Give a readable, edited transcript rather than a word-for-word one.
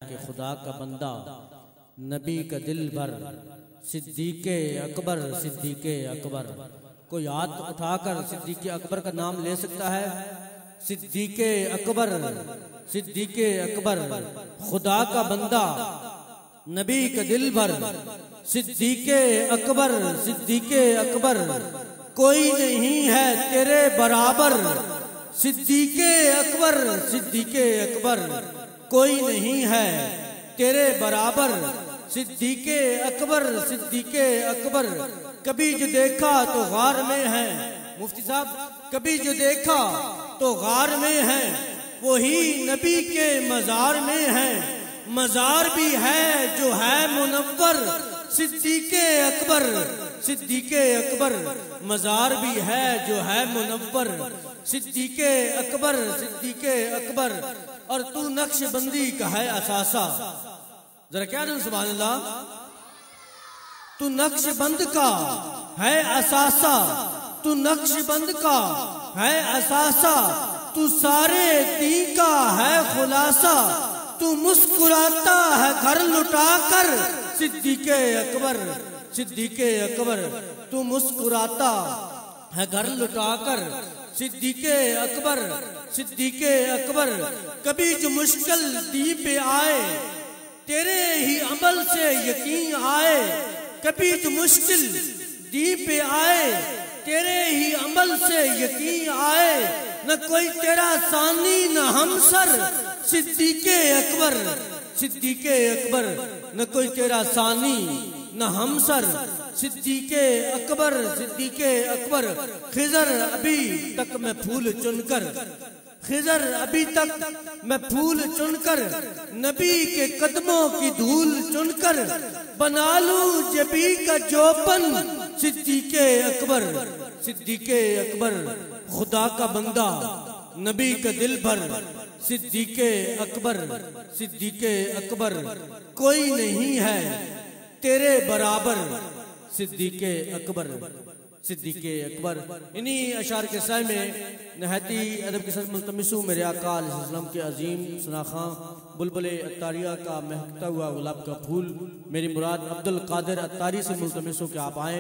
कि खुदा का बंदा, नबी का दिल भर, सिद्दीक़े अकबर, सिद्दीक़े अकबर। कोई हाथ उठाकर सिद्दीक़े अकबर का नाम ले सकता है? सिद्दीक़े अकबर, सिद्दीक़े अकबर, खुदा का बंदा, नबी का दिल भर, सिद्दीक़े अकबर, सिद्दीक़े अकबर। कोई नहीं है तेरे बराबर, सिद्दीक़े अकबर, सिद्दीक़े अकबर। कोई नहीं है तेरे बराबर, सिद्दीक़े अकबर, सिद्दीक़े अकबर। कभी जो देखा तो गार में है, मुफ्ती साहब, कभी जो देखा तो गार में है, वही नबी के मजार में है। मजार भी है जो है मुनव्वर, सिद्दीक़े अकबर, सिद्दीक़े अकबर। मजार भी है जो है मुनव्वर, सिद्दीक़े अकबर, सिद्दीक़े अकबर। और तू नक्शबंदी का है असासा। जरा क्या नाम, सुभान अल्लाह। तू नक्शबंद का है असासा, तू नक्शबंद का है असासा। तू सारे दीन का है खुलासा, तू मुस्कुराता है घर लुटा कर, सिद्दीक़े अकबर, सिद्दीक़े अकबर। तू मुस्कुराता है घर लुटा कर, सिद्दीक़े अकबर, सिद्दीक़े अकबर। कभी जो मुश्किल दी पे आए, तेरे ही अमल से यकीन आए। कभी जो मुश्किल दी पे आए, तेरे ही अमल से यकीन आए। न कोई तेरा सानी न हमसर, सिद्दीक़े अकबर, सिद्दीक़े अकबर। न कोई तेरा सानी न हमसर, सिद्दीक़े अकबर, सिद्दीक़े अकबर। खिज़र अभी तक मैं फूल चुनकर, खिज़र अभी तक मैं फूल चुनकर, नबी के कदमों की धूल चुनकर बना लूं जबी का जोपन, सिद्दीक़े अकबर, सिद्दीक़े अकबर। खुदा का बंदा, नबी का दिल भर, सिद्दीक़े अकबर, सिद्दीक़े अकबर। कोई नहीं है तेरे बराबर, सिद्दीक़े अकबर, सिद्दीक़े अकबर। इन्हीं अशार के साय में नहायती अदब के साथ मुल्तमिसू मेरे आका अलैहि सल्लम के अजीम सनाख़ां बुलबुल अत्तारिया का महकता हुआ गुलाब का फूल, मेरी मुराद अब्दुल कादिर अत्तारी से मुल्तमिसू के आप आए।